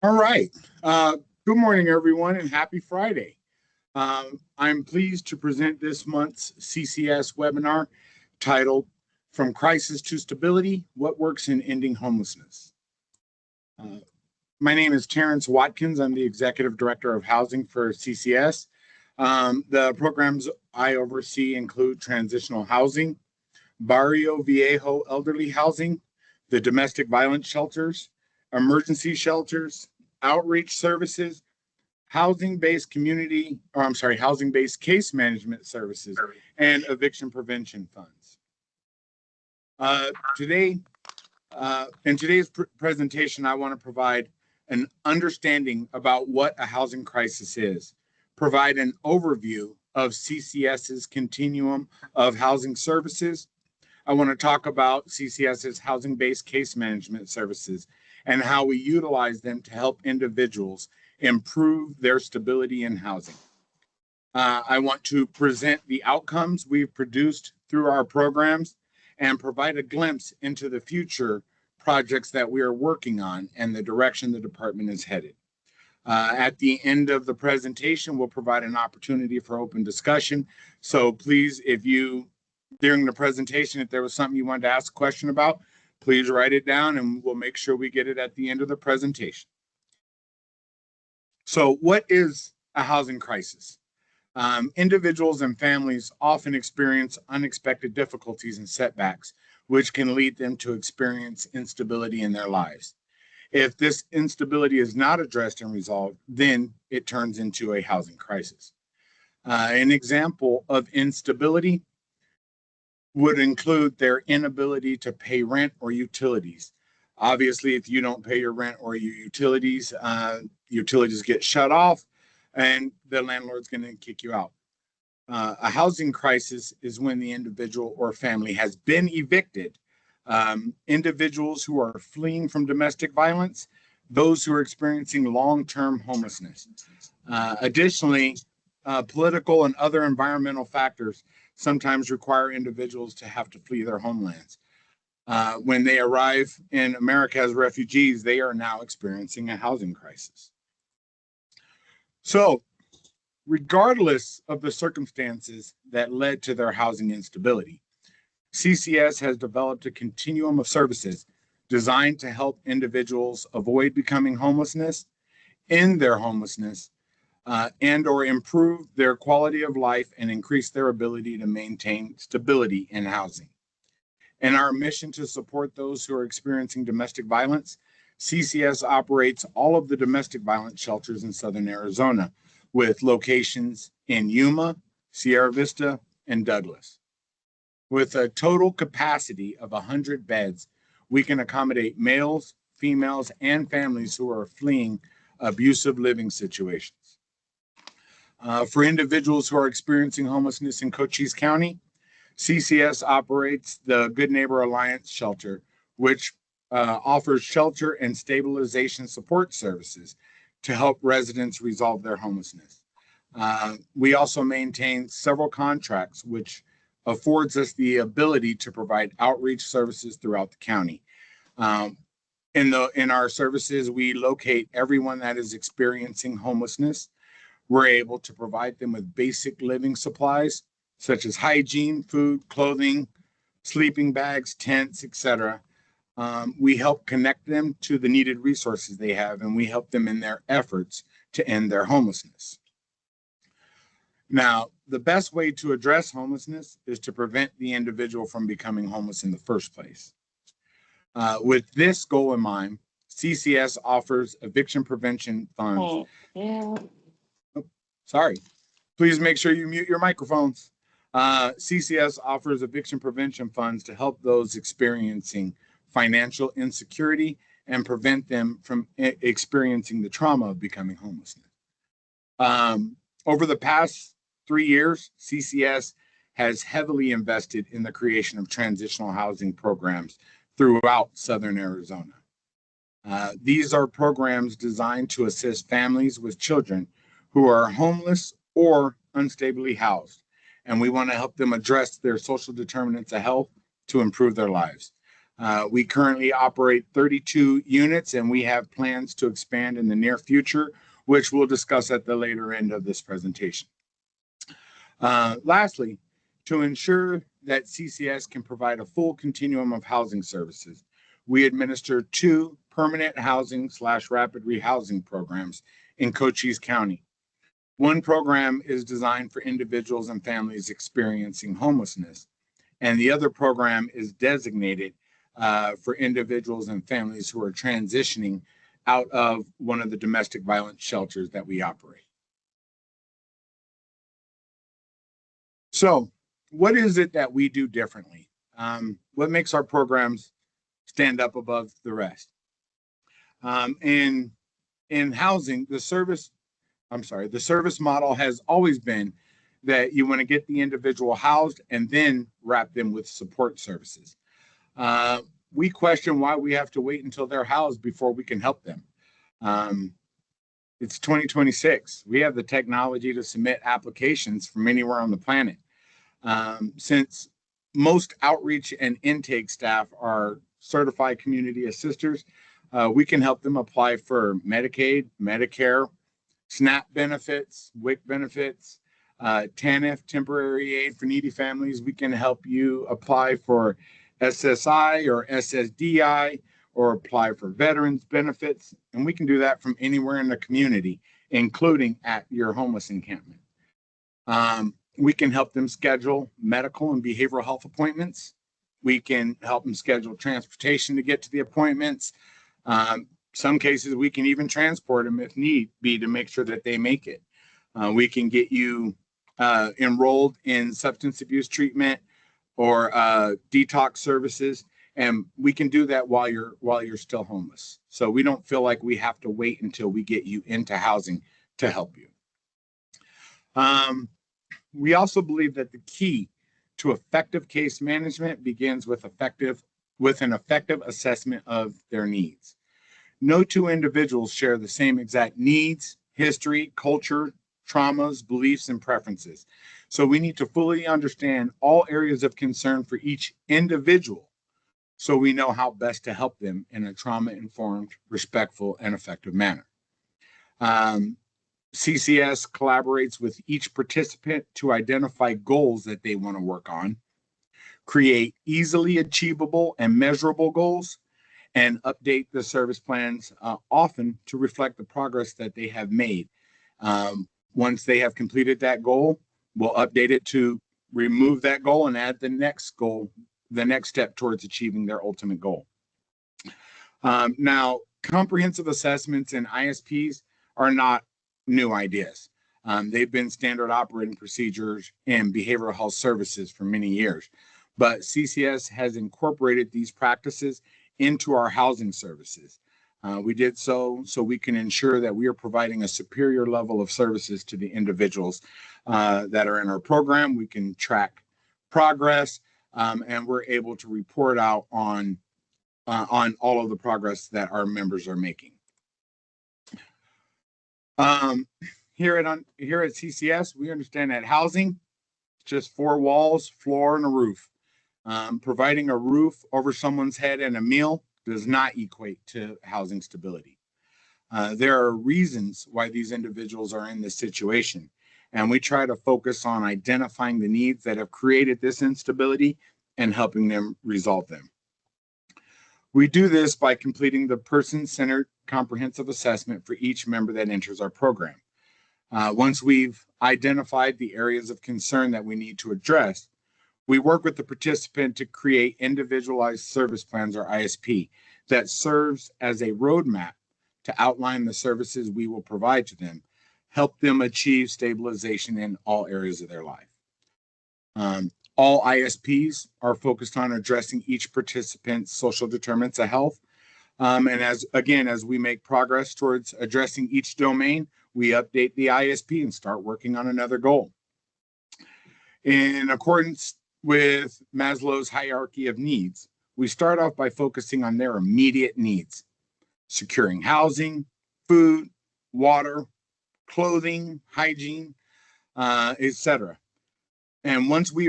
All right. Good morning, everyone, and happy Friday. I'm pleased to present this month's CCS webinar titled From Crisis to Stability, What Works in Ending Homelessness. Uh, my name is Terrence Watkins. I'm the Executive Director of Housing for CCS. The programs I oversee include transitional housing, Barrio Viejo elderly housing, the domestic violence shelters, emergency shelters, outreach services, housing-based case management services, and eviction prevention funds. Today, in today's presentation, I want to provide an understanding about what a housing crisis is, provide an overview of CCS's continuum of housing services. I want to talk about CCS's housing-based case management services and how we utilize them to help individuals improve their stability in housing. I want to present the outcomes we've produced through our programs and provide a glimpse into the future projects that we are working on and the direction the department is headed. At the end of the presentation, we'll provide an opportunity for open discussion. So please, during the presentation, if there was something you wanted to ask a question about, please write it down and we'll make sure we get it at the end of the presentation. So what is a housing crisis? Individuals and families often experience unexpected difficulties and setbacks, which can lead them to experience instability in their lives. If this instability is not addressed and resolved, then it turns into a housing crisis. An example of instability would include their inability to pay rent or utilities. Obviously, if you don't pay your rent or your utilities, utilities get shut off and the landlord's going to kick you out. A housing crisis is when the individual or family has been evicted. Individuals who are fleeing from domestic violence, those who are experiencing long-term homelessness. Additionally, political and other environmental factors sometimes require individuals to have to flee their homelands. When they arrive in America as refugees, they are now experiencing a housing crisis. So, regardless of the circumstances that led to their housing instability, CCS has developed a continuum of services designed to help individuals avoid becoming homelessness, end their homelessness, and or improve their quality of life and increase their ability to maintain stability in housing. In our mission to support those who are experiencing domestic violence, CCS operates all of the domestic violence shelters in Southern Arizona with locations in Yuma, Sierra Vista, and Douglas. With a total capacity of 100 beds, we can accommodate males, females, and families who are fleeing abusive living situations. For individuals who are experiencing homelessness in Cochise County, CCS operates the Good Neighbor Alliance shelter, which offers shelter and stabilization support services to help residents resolve their homelessness. We also maintain several contracts, which affords us the ability to provide outreach services throughout the county. In our services, we locate everyone that is experiencing homelessness. We're able to provide them with basic living supplies, such as hygiene, food, clothing, sleeping bags, tents, etc. We help connect them to the needed resources they have, and we help them in their efforts to end their homelessness. Now, the best way to address homelessness is to prevent the individual from becoming homeless in the first place. With this goal in mind, CCS offers eviction prevention funds. Sorry. Please make sure you mute your microphones. CCS offers eviction prevention funds to help those experiencing financial insecurity and prevent them from experiencing the trauma of becoming homeless. Over the past 3 years, CCS has heavily invested in the creation of transitional housing programs throughout Southern Arizona. These are programs designed to assist families with children who are homeless or unstably housed, and we want to help them address their social determinants of health to improve their lives. We currently operate 32 units, and we have plans to expand in the near future, which we'll discuss at the later end of this presentation. Lastly, to ensure that CCS can provide a full continuum of housing services, we administer 2 permanent housing/rapid rehousing programs in Cochise County. One program is designed for individuals and families experiencing homelessness, and the other program is designated for individuals and families who are transitioning out of one of the domestic violence shelters that we operate. So, what is it that we do differently? What makes our programs stand up above the rest? In housing, the service model has always been that you want to get the individual housed and then wrap them with support services. We question why we have to wait until they're housed before we can help them. It's 2026. We have the technology to submit applications from anywhere on the planet. Since most outreach and intake staff are certified community assisters, we can help them apply for Medicaid, Medicare, SNAP benefits, WIC benefits, TANF, temporary aid for needy families. We can help you apply for SSI or SSDI or apply for veterans benefits. And we can do that from anywhere in the community, including at your homeless encampment. We can help them schedule medical and behavioral health appointments. We can help them schedule transportation to get to the appointments. Some cases, we can even transport them if need be to make sure that they make it. We can get you enrolled in substance abuse treatment or detox services, and we can do that while you're still homeless. So we don't feel like we have to wait until we get you into housing to help you. We also believe that the key to effective case management begins with an effective assessment of their needs. No 2 individuals share the same exact needs, history, culture, traumas, beliefs, and preferences. So we need to fully understand all areas of concern for each individual so we know how best to help them in a trauma-informed, respectful, and effective manner. CCS collaborates with each participant to identify goals that they want to work on, create easily achievable and measurable goals, and update the service plans often to reflect the progress that they have made. Once they have completed that goal, we'll update it to remove that goal and add the next goal, the next step towards achieving their ultimate goal. Now, comprehensive assessments and ISPs are not new ideas. They've been standard operating procedures in behavioral health services for many years, but CCS has incorporated these practices into our housing services. We did so we can ensure that we are providing a superior level of services to the individuals that are in our program. We can track progress, and we're able to report out on all of the progress that our members are making. Here at CCS, we understand that housing is just 4 walls, floor, and a roof. Providing a roof over someone's head and a meal does not equate to housing stability. There are reasons why these individuals are in this situation, and we try to focus on identifying the needs that have created this instability and helping them resolve them. We do this by completing the person-centered comprehensive assessment for each member that enters our program. Once we've identified the areas of concern that we need to address, we work with the participant to create individualized service plans, or ISP, that serves as a roadmap to outline the services we will provide to them, help them achieve stabilization in all areas of their life. All ISPs are focused on addressing each participant's social determinants of health. And as we make progress towards addressing each domain, we update the ISP and start working on another goal. In accordance with Maslow's hierarchy of needs, we start off by focusing on their immediate needs: securing housing, food, water, clothing, hygiene, etc. And once we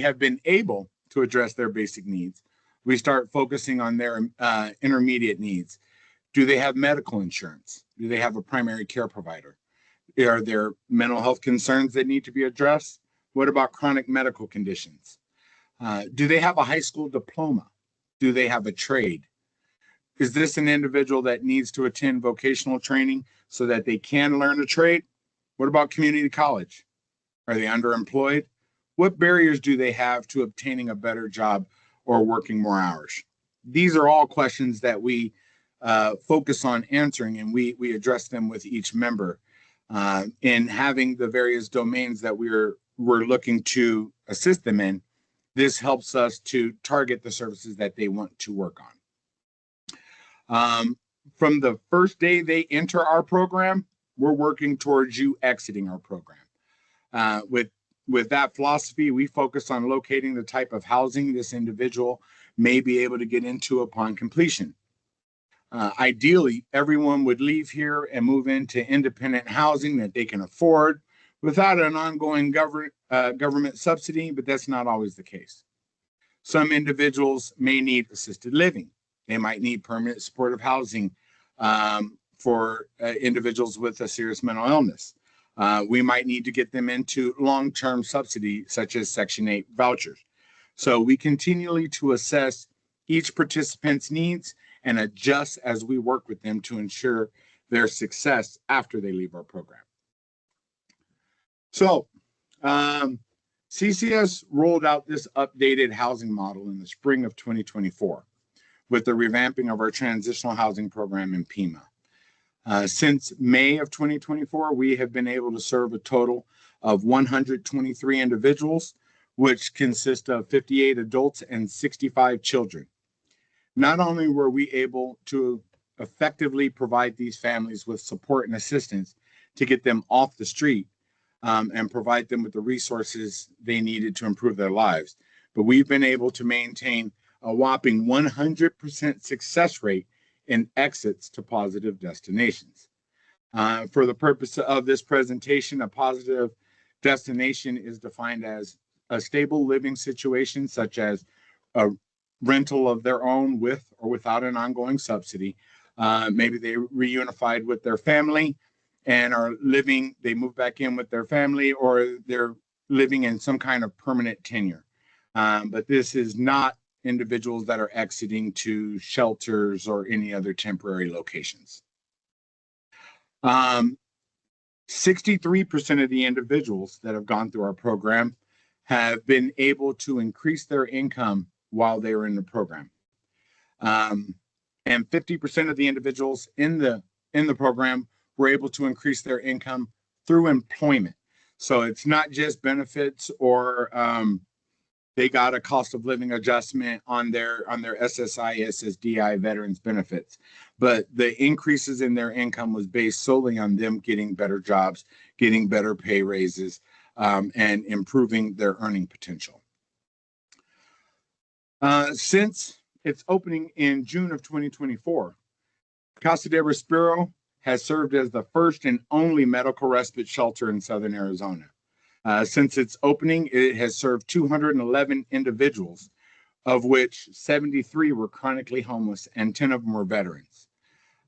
have been able to address their basic needs. We start focusing on their intermediate needs. Do they have medical insurance? Do they have a primary care provider? Are there mental health concerns that need to be addressed? What about chronic medical conditions? Do they have a high school diploma? Do they have a trade? Is this an individual that needs to attend vocational training so that they can learn a trade? What about community college? Are they underemployed? What barriers do they have to obtaining a better job or working more hours? These are all questions that we focus on answering, and we address them with each member in having the various domains that we're looking to assist them in. This helps us to target the services that they want to work on. From the first day they enter our program, we're working towards you exiting our program. With that philosophy, we focus on locating the type of housing this individual may be able to get into upon completion. Ideally, everyone would leave here and move into independent housing that they can afford without an ongoing government subsidy, but that's not always the case. Some individuals may need assisted living. They might need permanent supportive housing for individuals with a serious mental illness. We might need to get them into long-term subsidy, such as Section 8 vouchers. So we continually to assess each participant's needs and adjust as we work with them to ensure their success after they leave our program. So CCS rolled out this updated housing model in the spring of 2024 with the revamping of our transitional housing program in Pima. Since May of 2024, we have been able to serve a total of 123 individuals, which consist of 58 adults and 65 children. Not only were we able to effectively provide these families with support and assistance to get them off the street and provide them with the resources they needed to improve their lives, but we've been able to maintain a whopping 100% success rate in exits to positive destinations. For the purpose of this presentation, a positive destination is defined as a stable living situation, such as a rental of their own with or without an ongoing subsidy. Maybe they reunified with their family and are living, they move back in with their family, or they're living in some kind of permanent tenure. But this is not individuals that are exiting to shelters or any other temporary locations. 63% of the individuals that have gone through our program have been able to increase their income while they were in the program. And 50% of the individuals in the program were able to increase their income through employment. So it's not just benefits or they got a cost of living adjustment on their SSI, SSDI veterans benefits. But the increases in their income was based solely on them getting better jobs, getting better pay raises, and improving their earning potential. Since its opening in June of 2024, Casa de Respiro has served as the first and only medical respite shelter in Southern Arizona. Since its opening, it has served 211 individuals, of which 73 were chronically homeless and 10 of them were veterans.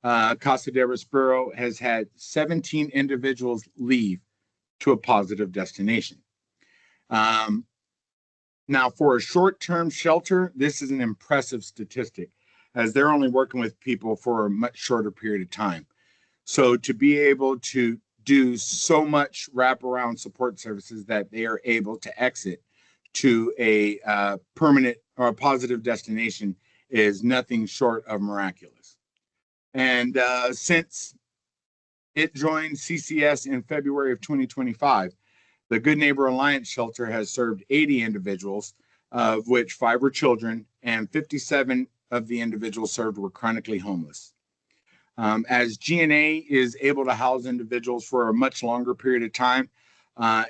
Casa de Respiro has had 17 individuals leave to a positive destination. Now, for a short-term shelter, this is an impressive statistic, as they're only working with people for a much shorter period of time. So to be able to do so much wraparound support services that they are able to exit to a permanent or a positive destination is nothing short of miraculous. And since it joined CCS in February of 2025, the Good Neighbor Alliance Shelter has served 80 individuals, of which 5 were children, and 57 of the individuals served were chronically homeless. As GNA is able to house individuals for a much longer period of time,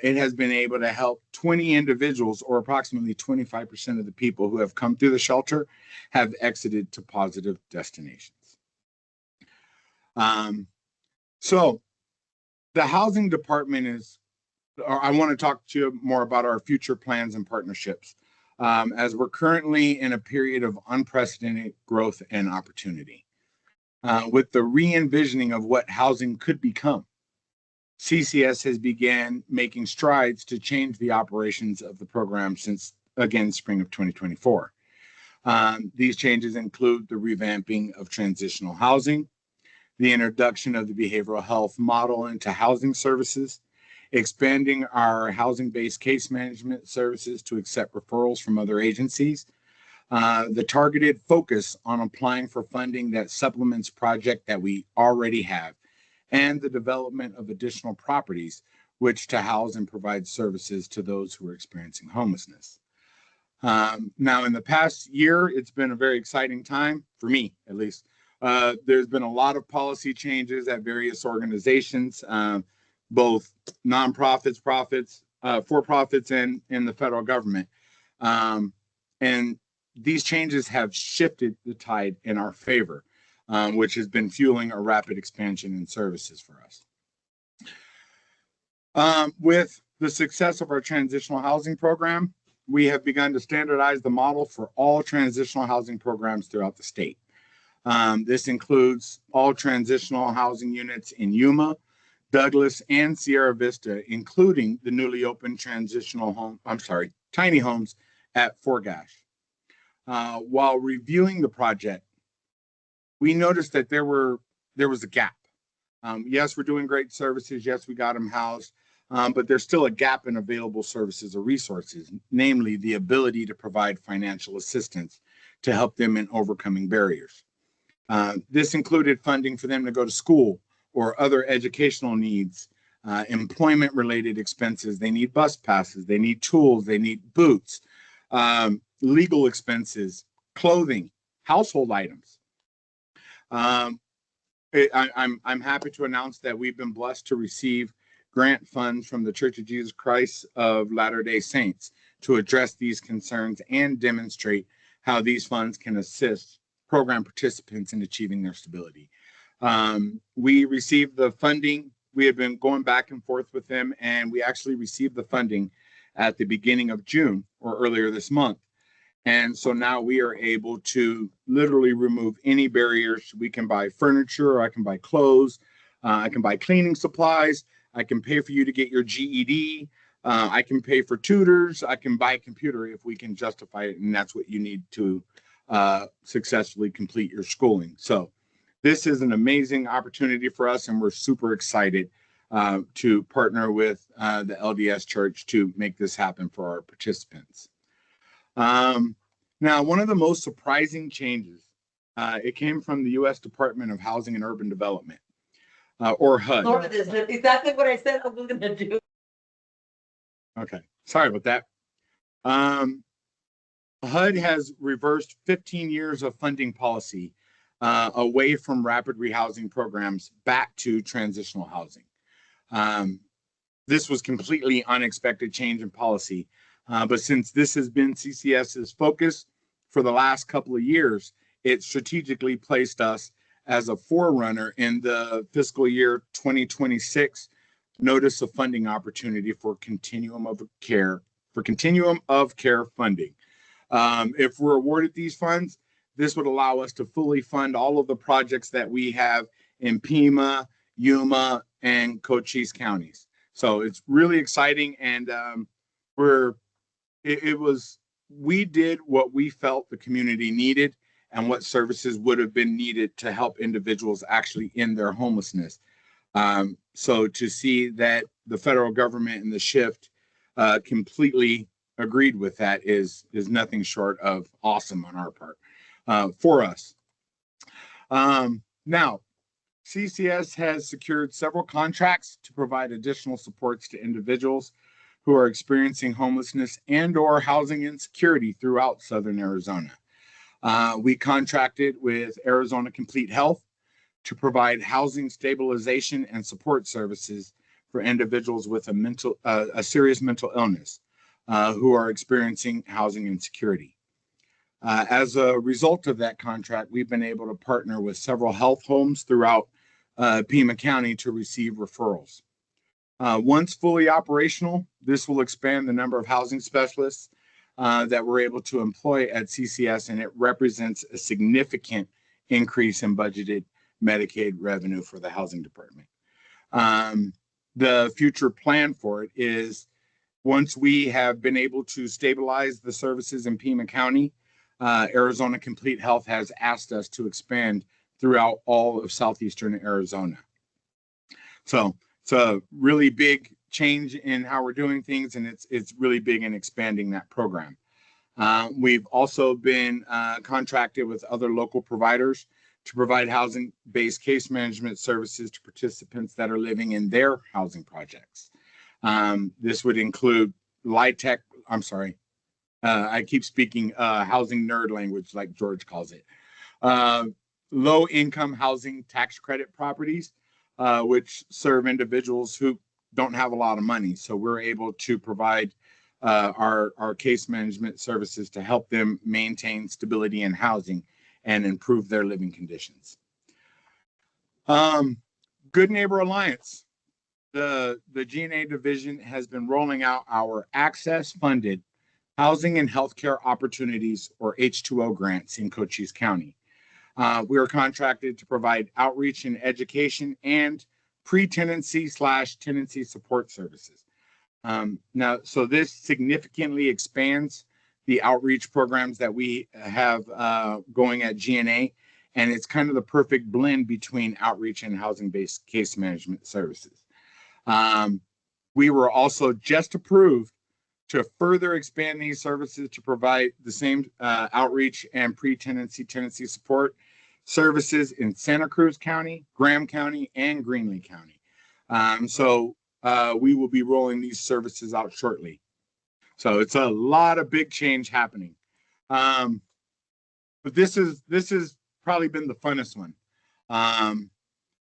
it has been able to help 20 individuals, or approximately 25% of the people who have come through the shelter, have exited to positive destinations. So the housing department is, I want to talk to you more about our future plans and partnerships. as we're currently in a period of unprecedented growth and opportunity. With the re-envisioning of what housing could become, CCS has began making strides to change the operations of the program since, again, spring of 2024. These changes include the revamping of transitional housing, the introduction of the behavioral health model into housing services, expanding our housing-based case management services to accept referrals from other agencies, the targeted focus on applying for funding that supplements projects that we already have, and the development of additional properties which to house and provide services to those who are experiencing homelessness. Now, in the past year, it's been a very exciting time, for me at least. There's been a lot of policy changes at various organizations, both nonprofits, profits, for-profits, and in the federal government. And these changes have shifted the tide in our favor, which has been fueling a rapid expansion in services for us. With the success of our transitional housing program, we have begun to standardize the model for all transitional housing programs throughout the state. This includes all transitional housing units in Yuma, Douglas, and Sierra Vista, including the newly opened tiny homes at Fort Gash. While reviewing the project, we noticed that there was a gap. Yes, we're doing great services. Yes, we got them housed, but there's still a gap in available services or resources, namely the ability to provide financial assistance to help them in overcoming barriers. This included funding for them to go to school or other educational needs, employment-related expenses. They need bus passes, they need tools, they need boots, legal expenses, clothing, household items. I'm happy to announce that we've been blessed to receive grant funds from the Church of Jesus Christ of Latter-day Saints to address these concerns and demonstrate how these funds can assist program participants in achieving their stability. We received the funding. We have been going back and forth with them, and we actually received the funding at the beginning of June or earlier this month. And so now we are able to literally remove any barriers. We can buy furniture, I can buy clothes, I can buy cleaning supplies, I can pay for you to get your GED, I can pay for tutors, I can buy a computer if we can justify it, and that's what you need to successfully complete your schooling. So this is an amazing opportunity for us, and we're super excited to partner with the LDS Church to make this happen for our participants. Now, one of the most surprising changes, it came from the U.S. Department of Housing and Urban Development, or HUD. Lord, this is exactly what I said I was going to do. Okay, sorry about that. HUD has reversed 15 years of funding policy away from rapid rehousing programs back to transitional housing. This was completely unexpected change in policy, but since this has been CCS's focus for the last couple of years, it strategically placed us as a forerunner in the fiscal year 2026 notice of funding opportunity for continuum of care funding. If we're awarded these funds, this would allow us to fully fund all of the projects that we have in Pima, Yuma, and Cochise counties. So it's really exciting, and we did what we felt the community needed and what services would have been needed to help individuals actually in their homelessness. So to see that the federal government and the shift completely agreed with that is nothing short of awesome on our part for us. Now, CCS has secured several contracts to provide additional supports to individuals who are experiencing homelessness and or housing insecurity throughout Southern Arizona. We contracted with Arizona Complete Health to provide housing stabilization and support services for individuals with a serious mental illness who are experiencing housing insecurity. As a result of that contract, we've been able to partner with several health homes throughout Pima County to receive referrals. Once fully operational, this will expand the number of housing specialists that we're able to employ at CCS, and it represents a significant increase in budgeted Medicaid revenue for the housing department. The future plan for it is, once we have been able to stabilize the services in Pima County, Arizona Complete Health has asked us to expand throughout all of southeastern Arizona. So it's a really big change in how we're doing things, and it's really big in expanding that program. We've also been contracted with other local providers to provide housing-based case management services to participants that are living in their housing projects. This would include LIHTC, I keep speaking housing nerd language like George calls it. Low-income housing tax credit properties, which serve individuals who don't have a lot of money. So we're able to provide our case management services to help them maintain stability in housing and improve their living conditions. Good Neighbor Alliance. The GNA division has been rolling out our access-funded Housing and Healthcare Opportunities, or H2O grants in Cochise County. We are contracted to provide outreach and education and pre-tenancy/tenancy support services. Now, so this significantly expands the outreach programs that we have going at GNA, and it's kind of the perfect blend between outreach and housing-based case management services. We were also just approved to further expand these services to provide the same outreach and tenancy support services in Santa Cruz County, Graham County, and Greenlee County. So we will be rolling these services out shortly. So it's a lot of big change happening. But this has probably been the funnest one.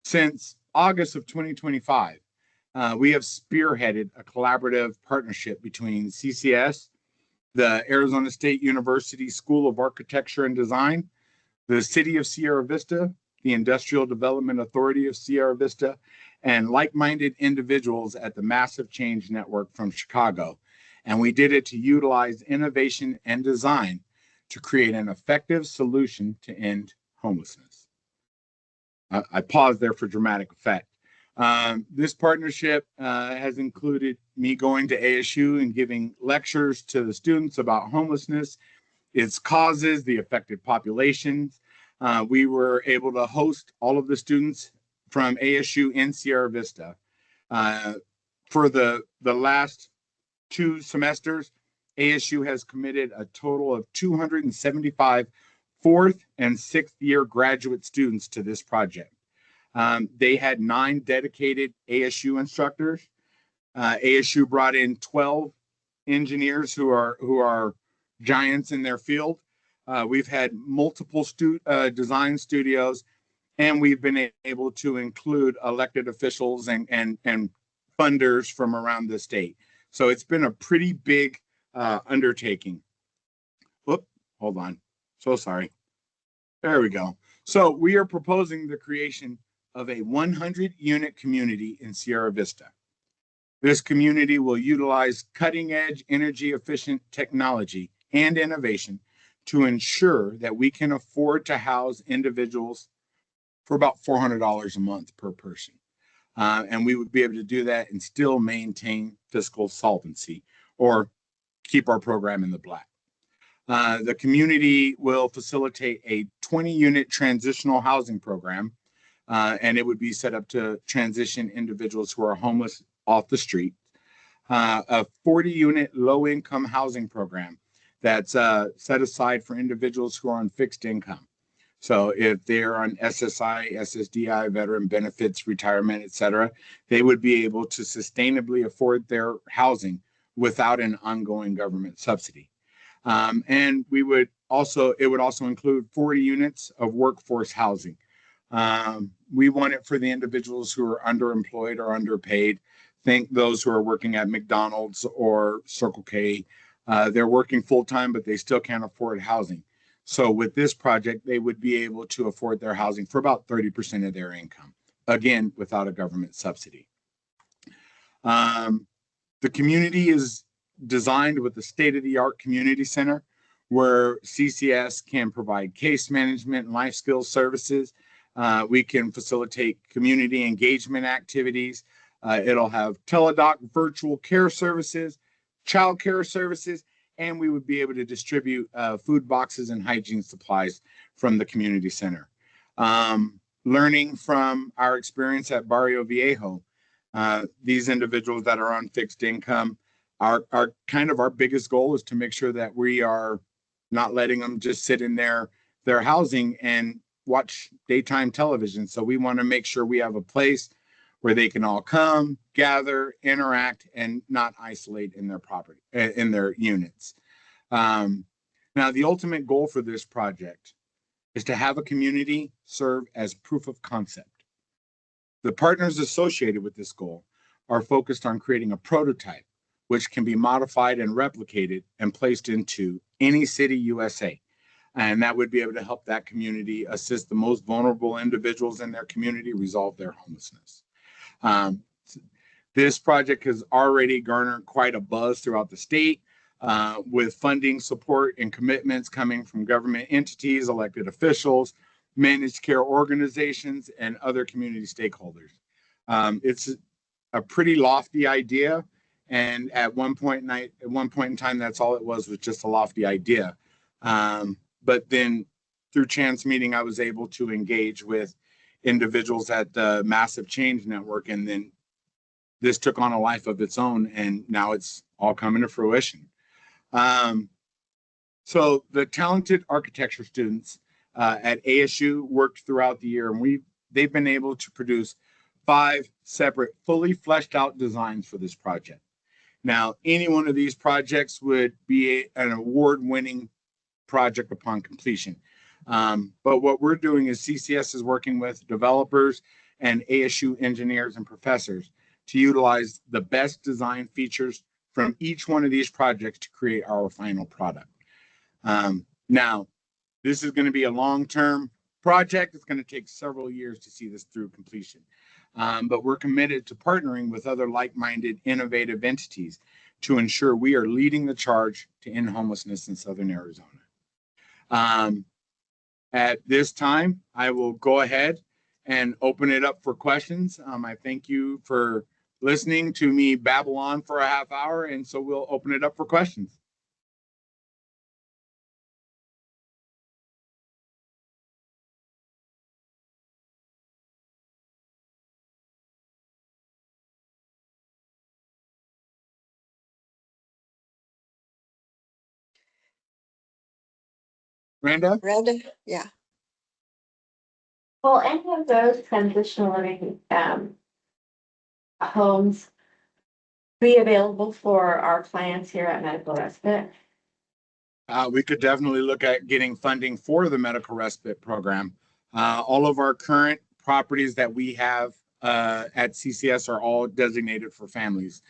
Since August of 2025, we have spearheaded a collaborative partnership between CCS, the Arizona State University School of Architecture and Design, the City of Sierra Vista, the Industrial Development Authority of Sierra Vista, and like-minded individuals at the Massive Change Network from Chicago. And we did it to utilize innovation and design to create an effective solution to end homelessness. I paused there for dramatic effect. This partnership has included me going to ASU and giving lectures to the students about homelessness, its causes, the affected populations. We were able to host all of the students from ASU in Sierra Vista. For the last 2 semesters, ASU has committed a total of 275 4th and 6th year graduate students to this project. They had 9 dedicated ASU instructors. ASU brought in 12 engineers who are giants in their field. We've had multiple design studios, and we've been able to include elected officials and funders from around the state. So it's been a pretty big undertaking. Whoop, hold on. So sorry. There we go. So we are proposing the creation of a 100-unit community in Sierra Vista. This community will utilize cutting-edge, energy-efficient technology and innovation to ensure that we can afford to house individuals for about $400 a month per person. And we would be able to do that and still maintain fiscal solvency or keep our program in the black. The community will facilitate a 20-unit transitional housing program, and it would be set up to transition individuals who are homeless off the street. A 40-unit low-income housing program that's set aside for individuals who are on fixed income. So if they're on SSI, SSDI, veteran benefits, retirement, et cetera, they would be able to sustainably afford their housing without an ongoing government subsidy. And it would also include 40 units of workforce housing. We want it for the individuals who are underemployed or underpaid. Think those who are working at McDonald's or Circle K. They're working full-time, but they still can't afford housing. So with this project, they would be able to afford their housing for about 30% of their income, again, without a government subsidy. The community is designed with a state-of-the-art community center where CCS can provide case management and life skills services. We can facilitate community engagement activities. It'll have teledoc virtual care services, child care services, and we would be able to distribute food boxes and hygiene supplies from the community center. Learning from our experience at Barrio Viejo, these individuals that are on fixed income, our kind of our biggest goal is to make sure that we are not letting them just sit in their housing and watch daytime television. So we want to make sure we have a place where they can all come, gather, interact, and not isolate in their property, in their units. Now, the ultimate goal for this project is to have a community serve as proof of concept. The partners associated with this goal are focused on creating a prototype which can be modified and replicated and placed into any city USA. And that would be able to help that community assist the most vulnerable individuals in their community resolve their homelessness. This project has already garnered quite a buzz throughout the state, with funding support and commitments coming from government entities, elected officials, managed care organizations, and other community stakeholders. It's a pretty lofty idea, and at one point in time, that's all it was just a lofty idea. But then through chance meeting, I was able to engage with individuals at the Massive Change Network, and then this took on a life of its own, and now it's all coming to fruition. So the talented architecture students at ASU worked throughout the year, and they've been able to produce 5 separate, fully fleshed out designs for this project. Now, any one of these projects would be an award-winning project upon completion. But what we're doing is CCS is working with developers and ASU engineers and professors to utilize the best design features from each one of these projects to create our final product. Now, this is going to be a long-term project. It's going to take several years to see this through completion. But we're committed to partnering with other like-minded, innovative entities to ensure we are leading the charge to end homelessness in Southern Arizona. At this time, I will go ahead and open it up for questions. I thank you for listening to me babble on for a half hour, and so we'll open it up for questions. Randa? Yeah. Will any of those transitional living homes be available for our clients here at Medical Respite? We could definitely look at getting funding for the medical respite program. All of our current properties that we have at CCS are all designated for families.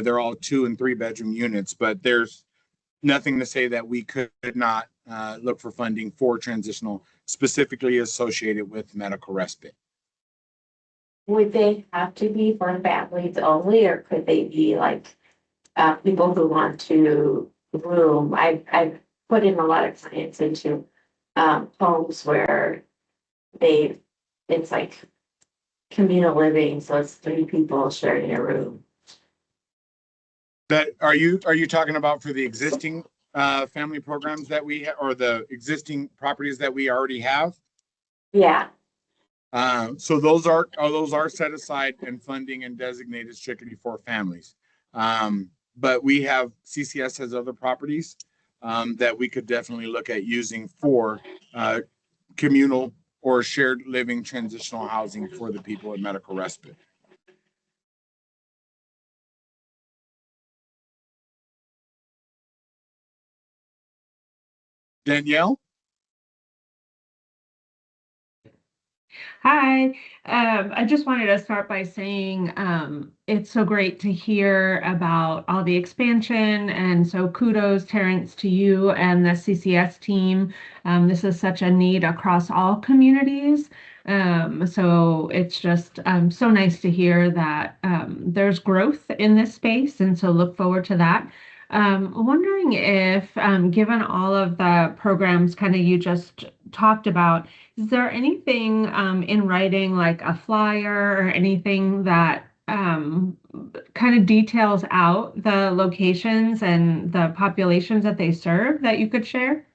They're all 2 and 3 bedroom units, but there's nothing to say that we could not look for funding for transitional, specifically associated with medical respite. Would they have to be for families only, or could they be like people who want to room? I've put in a lot of clients into homes where it's like communal living, so it's 3 people sharing a room. That are you talking about for the existing family programs that we have, or the existing properties that we already have? Yeah. So those are set aside and funding and designated strictly for families. But we have CCS has other properties that we could definitely look at using for communal or shared living transitional housing for the people at medical respite. Danielle? Hi, I just wanted to start by saying it's so great to hear about all the expansion, and so kudos, Terrence, to you and the CCS team. This is such a need across all communities. So it's just so nice to hear that there's growth in this space, and so look forward to that. Wondering if, given all of the programs kind of you just talked about, is there anything in writing, like a flyer or anything that kind of details out the locations and the populations that they serve that you could share?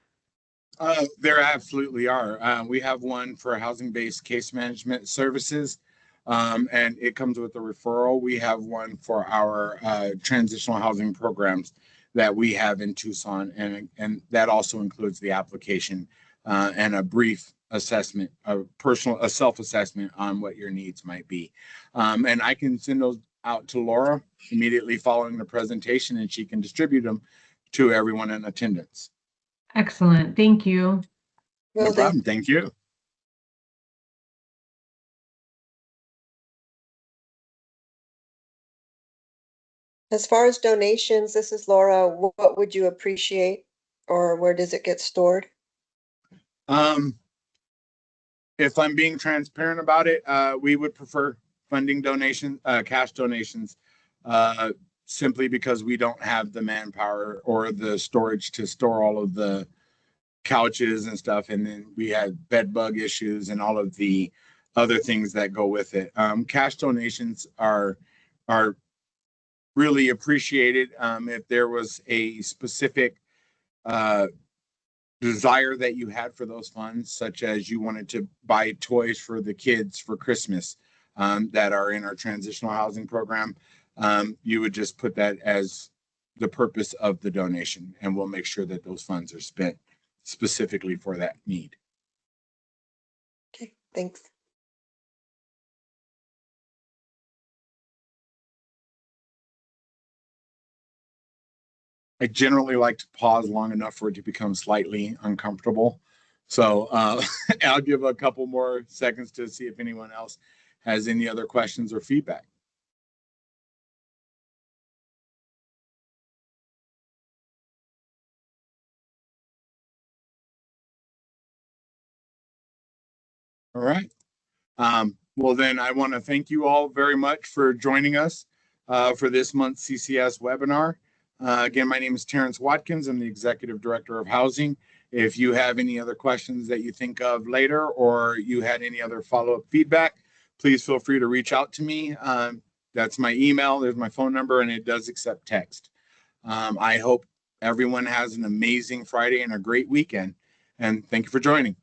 There absolutely are. We have one for housing-based case management services, and it comes with a referral. We have one for our transitional housing programs that we have in Tucson, and that also includes the application and a brief assessment, a self-assessment on what your needs might be. And I can send those out to Laura immediately following the presentation, and she can distribute them to everyone in attendance. Excellent. Thank you. No Will do. problem. Thank you. As far as donations, this is Laura. What would you appreciate, or where does it get stored? Um, if I'm being transparent about it, we would prefer funding donation, cash donations, simply because we don't have the manpower or the storage to store all of the couches and stuff. And then we had bed bug issues and all of the other things that go with it. Cash donations are really appreciated. If there was a specific desire that you had for those funds, such as you wanted to buy toys for the kids for Christmas that are in our transitional housing program, you would just put that as the purpose of the donation, and we'll make sure that those funds are spent specifically for that need. Okay, thanks. I generally like to pause long enough for it to become slightly uncomfortable. So I'll give a couple more seconds to see if anyone else has any other questions or feedback. All right. Well, then I want to thank you all very much for joining us for this month's CCS webinar. Again, my name is Terrence Watkins. I'm the Executive Director of Housing. If you have any other questions that you think of later, or you had any other follow-up feedback, please feel free to reach out to me. That's my email, there's my phone number, and it does accept text. I hope everyone has an amazing Friday and a great weekend. And thank you for joining.